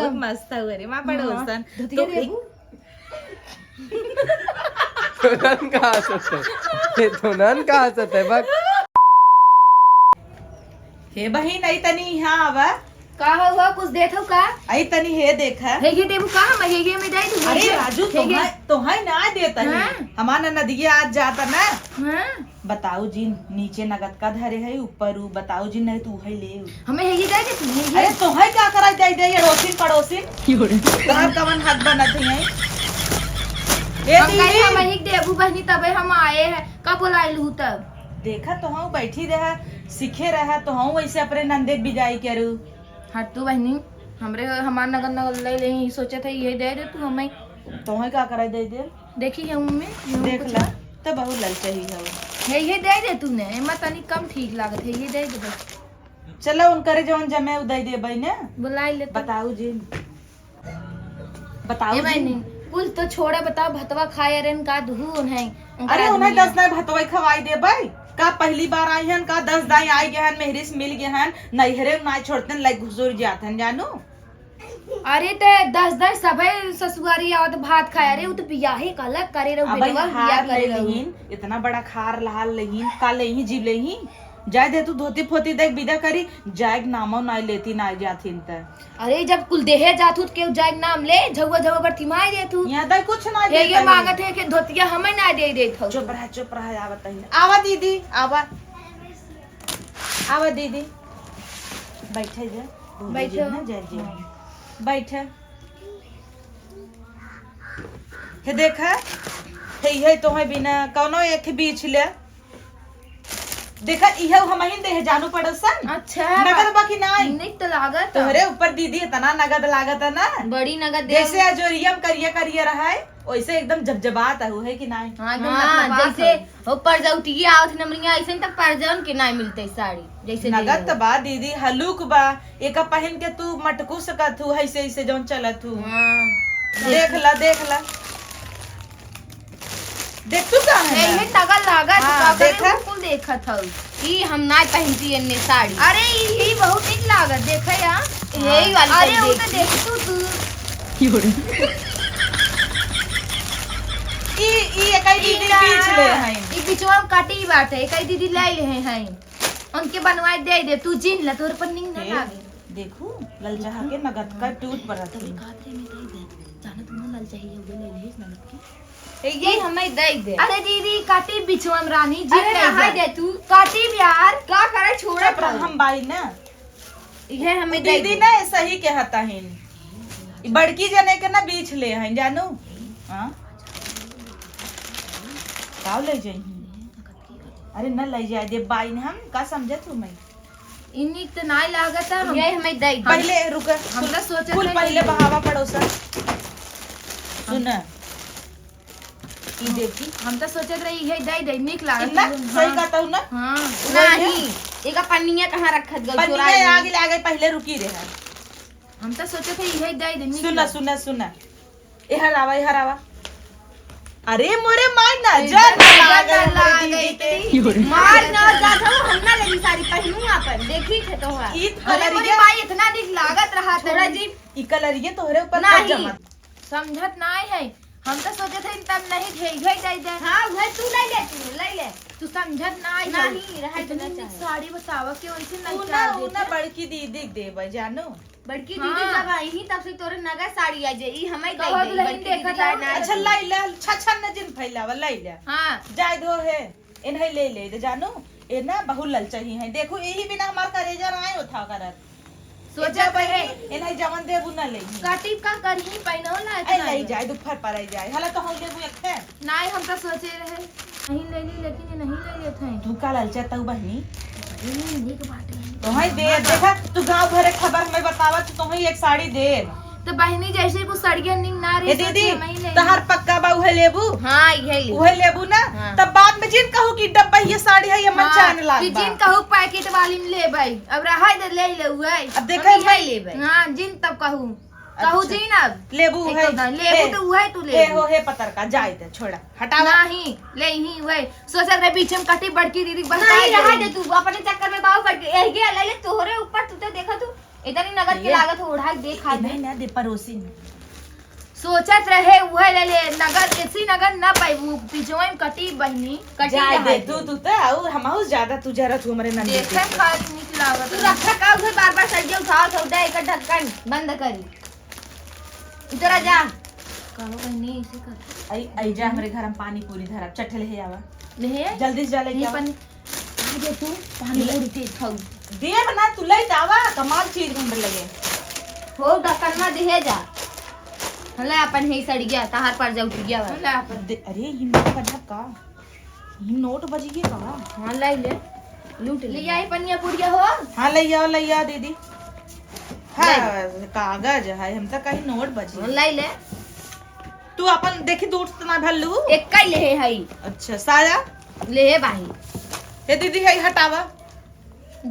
बहुत मस्त हुआ रे माँ पड़ोसन धोतिया देबू तुनन का हंसत है, तुनन का हंसत है बक। हे बहिन आई तनी यहाँ आवा का हुआ कुछ देत हो का आई तनी हे देखा हेगे देबू का हम हेगे में दे दू अरे राजू तुम्हें ना देता है हाँ? हमारा नदिया आज जाता ना हां बताओ जी नीचे नगद का धरे है ऊपर बताओ जी नहीं तू है ले हमें हेगे दे दे तू अरे तुम्हें क्या करा दे अड़ोसिन पड़ोसिन तोहर कवन हक बनत है ए हम कहीं हम दीदी हेगे देबू बहनी तबे हम आए हैं कब बुलाइलू तब देखा तो हम बैठी रहा सीखे रहा तो हम वैसे अपने नंदे बिजाई करू हट तू बहनी हमरे हमार नगर नगर ले ले सोचे थे ये दे दे तू हमें तुम्हें क्या करा दे देखी है मम्मी देख ला तो बहुत ललचा ही है ये दे दे तूने एमा तनी कम ठीक लागत है ये दे दे बस चलो उनकरे जवन जमे उदय दे बई ने बुलाई ले बताओ जी बताओ ए जी बहनी कुल तो छोड़ा बताओ भतवा खाए रेन का धून है अरे उन्हें 10 दाई भतवई खवाई दे बई का पहली बार आई हन का 10 दाई आई गए हन मेहरिस मिल गए हन नैहरे ना छोड़ते लाइक घुसुर जाते हन जानू अरे ते 10 सबे ससुरारी आवत भात खाए रे उ तो बियाह ही कलक करे रे अब बेटवा बियाह हार करे ले रे लहीन इतना बड़ा खार लहाल लहीन का लही जीव लही जाय दे तू धोती फोती देख विदा करी जायग नामो ना लेती ना जाथिन त अरे जब कुल देहे जाथू के जाय नाम ले झगवा झगवा पर तिमाई दे तू यहाँ तक कुछ ना दे ये मांगत है कि धोतिया हमें ना दे देत हो चुप रह आवत है आवा दीदी आवा दीदी बैठे जा बैठो। ना जय जी बैठे हे देखा हे तो है बिना कौनो एक बीच ले देखा इहे हम ही दे जानू पड़ोसन अच्छा नगद बाकी नहीं निक तो लागत तोहरे ऊपर दीदी इतना नगद लागत है ना बड़ी नगद दे जैसे अजोरियम करिया रहा है वैसे एकदम जबजबात है कि नहीं हाँ, जैसे हो परजौटिया आवत नमरिया ऐसे तक परजौन के ना मिलते साड़ी जैसे नगद तो बा दीदी हलूक बा एक पहन के तू मटकू सकत हूँ ऐसे ऐसे जौन चलत हूँ देख ला देख तू का है ये तगल लागत हाँ, का देखा? कुल देखत हौ ई हम ना पहनती एने साड़ी अरे ई बहुत निक लागत देखे या यही वाली अरे उ तो देख तू ई एकई दीदी बीच ले हैं ई बिचवा काटी बाटे एकई दीदी ले ले हैं उनके बनवाए दे तू जीन ला तोर पर निंग ना लागे देखू ललचा के नगद का टूट पड़त है खाते में दे जाने तुम लल चाहिए वो ले ले नगद की ये हमें दे अरे दीदी काटी बिचवन रानी जी अरे ले नहाय दे तू काटी यार का करे छोड़ा पर हम बाई ना ये हमें दीदी ना सही के हता हिन ई बड़की जने के ना बीच ले हैं जानू हां काव ले जाई अरे न ले जाए दे बाई ने हम का समझे तू मैं इन्हीं तो ना लागत है ये हमें दे पहले रुक हम तो सोचे कुल थे पहले बहावा पड़ोसा सुन ई देखी हम तो सोचे रही है दे निक लागत ना सही कहता हूं ना हां नहीं एका पन्निया कहां रखत गल पन्नी आगे पहले रुकी रहे हम तो सोचे थे यही दे निक सुना ए हरावा अरे मोरे मार ना जा मार ना जात हो हम ना लगी सारी पहनू अपन देखी थे तो ई अरे मोरी भाई इतना निक लागत रहा थोड़ा जी ई कलरिए तोहरे ऊपर नहीं जमा समझत नहीं है हम तो सोचे थे तब नहीं दे दे हां वह तू ले ले तू समझत नहीं रहा तो नहीं साड़ी बतावा के वैसे नहीं चाह ना बड़की दीदी देबे जानू बड़की दीदी जब आई ही तब से तोरे नगा साड़ी आ जाई हमें दे दे देखा अच्छा लाई ले छछन न जिन फैलावा लाई ले हां जाय दो है इन्हें ले दे जानू ए ना बहु ललचही है देखो यही बिना हमार करेजा आए उठा करत सोचा बहे इन्हें जवन देबू न ले काटी का करही पहनो ना ए ले जाए दुपहर पर आई जाए हला तो हम लेबू एक है नहीं हम तो सोचे रहे नहीं ले ली लेकिन ये नहीं ले लेते हैं तू का ललचा तू बहनी निक बात है तो है दे देखा तू गांव भर एक खबर हमें बतावा तो ही एक साड़ी दे तो बहनी जैसे कुछ सड़िया निंग ना रही ए दीदी तहार पक्का बा उहे लेबू हां ये ले उहे लेबू ना तब बाद में जिन कहू कि डब्बा ये साड़ी है ये मन चान लाग कि जिन कहू पैकेट वाली में ले भाई अब रहा इधर ले ले हुए अब देखा है ले भाई हां जिन तब कहू जिन अब लेबू है लेबू तो वही तू ले हो है पतर का जाए दे छोड़ा हटावा नहीं ले ही वही सोचा रे पीछे में कटी बड़की दीदी बताई रहा दे तू अपने चक्कर में बाव पड़ के ए ले ले तोहरे ऊपर तू तो देखा तू इतनी नगद की ये- लागत उड़ा दे खा नहीं ना दे पड़ोसी ने। सोचत रहे वह ले ले नगद ऐसी नगद ना पाई वो पिछवा में कटी बहनी कटी जाए रहा दे है। तू तो और हमहु ज्यादा तू जरा तू हमारे नंदी देखे खाली निक लागत तू रखा का उधर बार बार सर उठाओ तो दे एक ढक्कन बंद करी इधर आ जा कहो बहनी ऐसे कर आई जा हमारे घर में पानी पूरी धरा चट्टे ले आवा ले जल्दी से जा ले ये आवा। पानी आ जा तू पानी पूरी तेज खाऊ दे बना तू ले आवा कमाल चीज घंटे लगे हो ढक्कन में दे जा हला अपन ही सड़ गया ताहार पर जा उठ गया हला अपन अरे ही नोट बजा का ही नोट बजी के का हां ले ले लूट ले आई पनिया पुड़िया हो हाँ ले आ दीदी हाँ कागज है हम तो कहीं नोट बजी ले ले तू अपन देखी दूर से ना भल्लू एक का ले है अच्छा साया ले है भाई ये दीदी है हटावा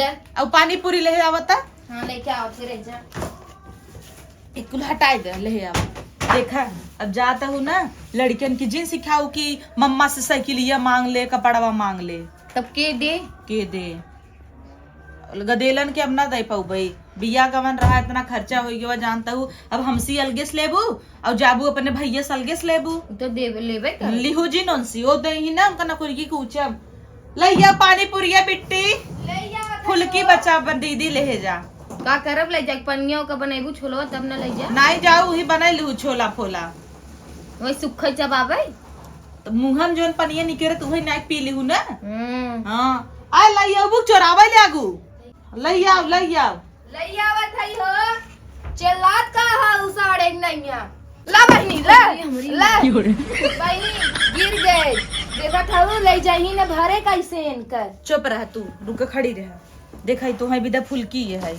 दे अब पानी पूरी ले आवता हां लेके आओ फिर जा एक कुल हटाई दे ले आवा देखा अब जाता हूँ ना लड़कियन की जिन सिखाऊ कि मम्मा से साइकिलिया मांग ले कपड़वा मांग ले तब के दे गदेलन के अब ना दे पाऊ भाई बिया कवन रहा इतना खर्चा हो गया जानता हूँ अब हमसी अलगे से लेबू और जाबू अपने भैया से अलगे से लेबू तो दे लेबे कर लिहू जी नोनसी ओ दे ही ना उनका ना कुछ की कूचम लैया पानी पुरिया बिट्टी ले जा फुलकी बच्चा पर दीदी ले जा का करब ले जा पनिया का बनेबू छोलो तब ना ले जा नहीं जाऊ ही बनाई लू छोला फोला वही सुखै चबाबै तो मुहम जोन पनिया निकरे तू ही नाक पी लिहू ना हाँ आ लैया बुक चोरावा लागू लैया ले आवत हई हो चलात का हा उसाड़े नैया ला बहनी ला बहनी गिर गए देखा था ले जाही ना भरे कैसे इनकर चुप रह तू रुक खड़ी रह देखा तो है विदा फुलकी है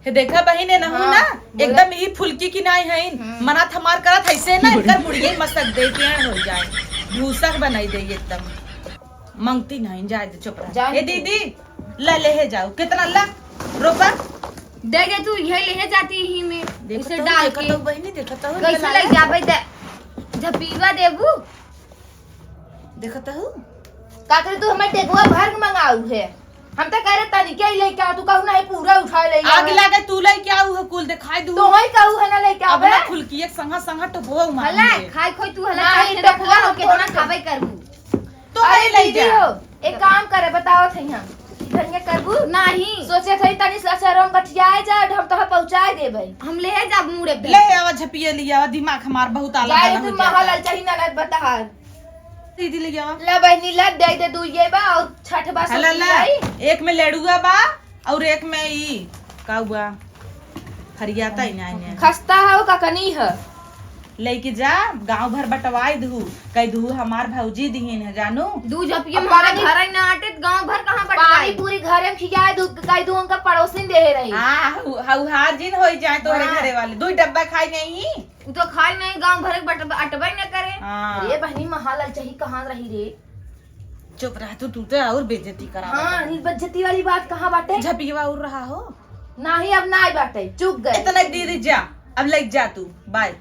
हे देखा बहिने न हो ना एकदम ही फुलकी की नाई है मना थमार करत ऐसे ना इनकर मुड़िए मसक दे के हो जाए भूसक बनाई दे एकदम मंगती नहीं जाए दे चुप रह ए दीदी ले जाओ कितना ला रोपा दे दे तू ये ले जाती ही में इसे डाल के तो बहिनी देखता हूं कैसे ले जाबे दे जब पीवा देबू देखता हूं का करे तू हमें टेकुआ भर मंगाऊ है हम तो कह रहे तनी के लेके आ तू कहू ना पूरा उठा ले आग लागे तू ले क्या हुआ कुल दिखाई दू तो वही कहू है ना लेके अब आवे ना फुलकी एक संगा संगा तो वो हला खाई खोई तू हला खाई टेकुआ हो के ना खाबै करबू तो अरे ले दीदी जा हो एक काम करे बताओ थे हम धनिया करबू नहीं सोचे थे तनी सचरम गठियाए जा हम तो पहुंचाए देबै हम ले जा मुड़े पे ले आवा झपिए लिया दिमाग हमार बहुत आला जाए हो तू जाता महल चाहिए ना बता दीदी ले जावा ला बहनी ला दे दे दुइये बा और छठ बा सब हला ला आई एक में लेडुआ बा और एक में ई का हुआ हरियाता ही नहीं खस्ता हो का कनी है लेके जा गांव भर बटवाई दू कई दू हमार भौजी दीन है जानू दू जपिए हमारे घर ही ना आटे गांव भर कहां पड़ पानी पूरी घर में खियाए दू कई दू उनका पड़ोसी दे रही हां हाउ जिन होई जाए तोरे घरे वाले दू डब्बा खाई नहीं तो खाई नहीं गांव भर अटबै न करे हां ये बहनी महालाल चाहिए कहां रही रे चुप रह तू तो और बेइज्जती करा हां बेइज्जती वाली बात कहां बाटे झपिया उड़ रहा हो नहीं अब ना आई बाटे चुप गए इतना दीदी जा अब ले जा तू बाय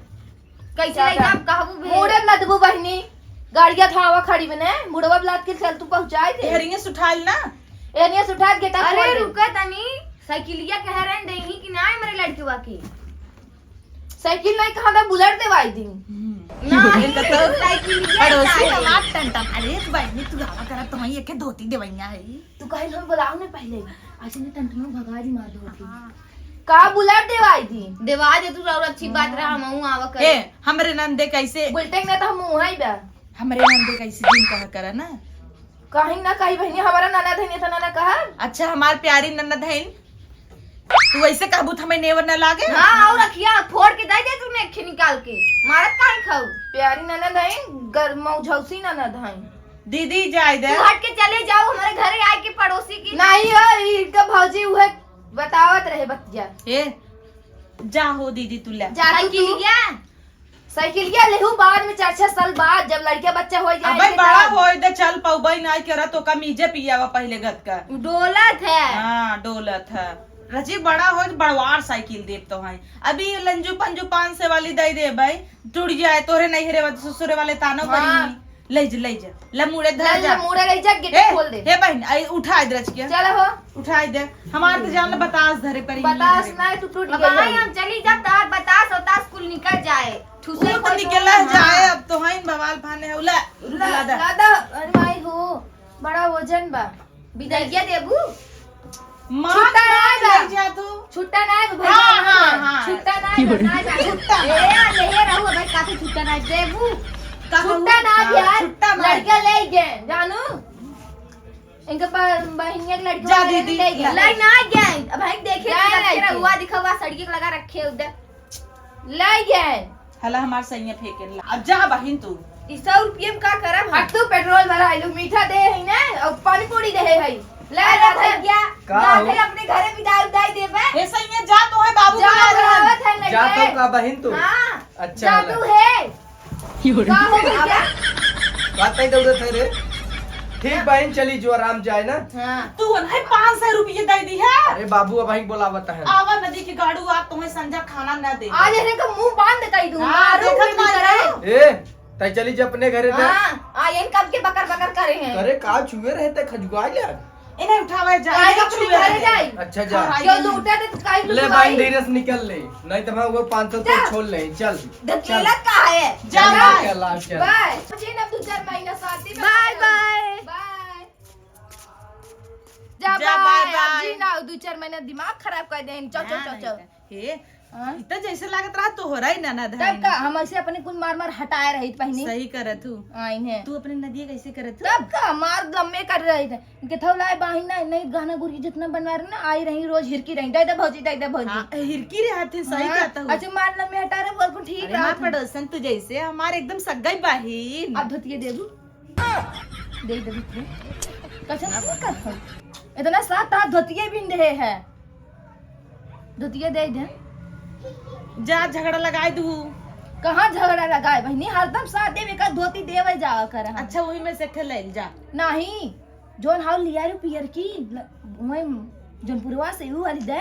कैसे ले जा कहबू मोड़े न दबू बहनी गाड़िया थावा खड़ी बने मुड़वा ब्लाद के चल तू पहुंचाए दे हरिंगे सुठाल ना एनिया सुठा गेटा अरे रुका तनी साइकिलिया कह रहे हैं देही कि ना मेरे लड़कीवा की साइकिल नहीं कहां था बुलेट देवाई दी नहीं साइकिलिया पड़ोसी हमार टंटन अरे तू बहनी तू गावा करा तो ही एक धोती देवैया है तू कहे हम बुलाओ ने पहले आज ने टंटन भगा दी मार दो का बुलेट देवाई दी देवा दे तू और अच्छी बात रहा हम आवा कर ए हमरे नंदे कैसे बुलटेक ने तो हम मुंह ही बा हमरे नंदे कैसे दिन कहा करा ना कहीं ना कहीं बहनी हमारा नाना धनी था नाना कहा अच्छा हमार प्यारी ननद है तू ऐसे कहबू हमें नेवर न लागे हां और रखिया फोड़ के दे दे तूने खे निकाल के मारत काहे खाऊ प्यारी ननद है गरमौ झौसी ननद है दीदी जाए दे तू हट के चले जाओ हमारे घरे आए के पड़ोसी की नहीं हो इनका भौजी हुए बतावत रहे बतिया ए जा हो दीदी तू ले जा साइकिलिया लेहू बाद में 4-6 साल बाद जब लड़के बच्चा हो जाए अबे बड़ा होए दे चल पौबई नहीं करा तो कमीजे पियावा पहले गत का डोलत है हां डोलत है रजी बड़ा हो बड़वार साइकिल देव तो है अभी लंजू पंजू 500 वाली दे दे भाई टूट जाए तोरे नहीं हेरे ससुरे वाले तानो पड़ी ले जा ला मुड़े धर जा मुड़े ले जा गेट खोल दे। हे बहन आई उठा इधर के चल हो उठाई दे हमार तो जान बतास धरे पर बतास ना तू टूट गई हम चली जब तार बतास होता स्कूल निकल जाए ठुसे तो निकल जाए अब तो हाइन बवाल फाने है उला लादा दादा अरे भाई हो बड़ा वजन बा विदाइया देबू मां छुट्टा ले जा तू छुट्टा ना है हां छुट्टा ना है छुट्टा ले रहू भाई काफी छुट्टा ना देबू छुट्टा ना यार छुट्टा लड़का ले गए जानू इनके पास बहनिया के लड़की जा दीदी ले गए लाई ना गए अब भाई देखे तेरा हुआ दिखवा सड़की लगा रखे उधर ले गए हला हमार सैया फेंके अब जा बहन तू 100 रुपये में का करब हट तू पेट्रोल वाला है लोग मीठा दे है ना और पानी पूरी दे है ले भैया जाके अपने घरे विदाई उदाई देबे ए सैया जा तो है बाबू जा बुला रहे हैं बुलावत है लगे जा तो का बहन तू हां अच्छा जा वाला। तू है का हो गया बात नहीं दौड़त है रे ठीक बहन चली जो आराम जाए ना हां तू है 500 रुपये दे दी है अरे बाबू अब वहीं बोलावत है आवा नदी के गाड़ू आ तुम्हें संजा खाना ना दे आज इन्हें का मुंह बांध कई दूं हाँ, मारू देखत भी नहीं करे ए तै चली जा अपने घरे दे हां आ इन कब के बकर बकर करे हैं अरे का छुए रहते खजुआ ले इन्हें उठावे जा आज अपने घरे जाए अच्छा जा क्यों लूटा दे तो काई ले भाई धीरे से निकल ले नहीं तो मैं वो 500 तो छोड़ ले चल धकेला का है जा भाई। चल आ, चल बाय मुझे ना 2-4 महीना शादी में बाय बाय बाय जा जा, बाय बाय, बाय। जी ना 2-4 महीना दिमाग खराब कर दे चल चल हे हाँ? इतना जैसे लागत रहा तो हो रहा ही ना ना तब का हम ऐसे अपने कुल मार मार हटाए रही पहले सही करत तू आईने तू अपने नदिया कैसे करत तू तब का मार लम्बे कर रहे थे इनके थौलाए बाहिना नहीं गाना गुरी जितना बनवा रहे ना आई रही रोज हिरकी रही दे भौजी हाँ, हिरकी रे हाथे सही हाँ, कहता हूँ अच्छा मार लम्बे हटा रहे बोल ठीक अरे रहा मार पड़ोसन तू जैसे हमारे एकदम सगाई बहिन अब धोतिए दे दू दे दे कैसे ना कर इतना सात हाथ धोतिए भी रहे है धोतिए दे दे जा झगड़ा लगाए दू कहाँ झगड़ा लगाए बहनी हरदम साथ देवे का धोती देवे जा कर अच्छा वही में से ले जा नहीं जोन हाउ लिया रू पियर की वही जनपुरवा से यू वाली दे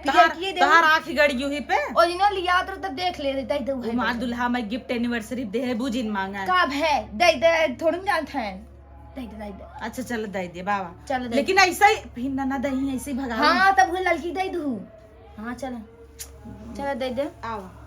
पियर की दे तहार आँख गड़ी ही पे ओरिजिनल लिया तो तब देख ले दे दे हमार दुल्हा में गिफ्ट एनिवर्सरी दे है बुझिन मांगा है। कब है दे दे थोड़ी जानते हैं दे अच्छा चल दे दे बाबा चल दे लेकिन ऐसा ही फिर ना दही ऐसे ही भगा हाँ तब वो लड़की दे दू हाँ चल चल दे दे आवा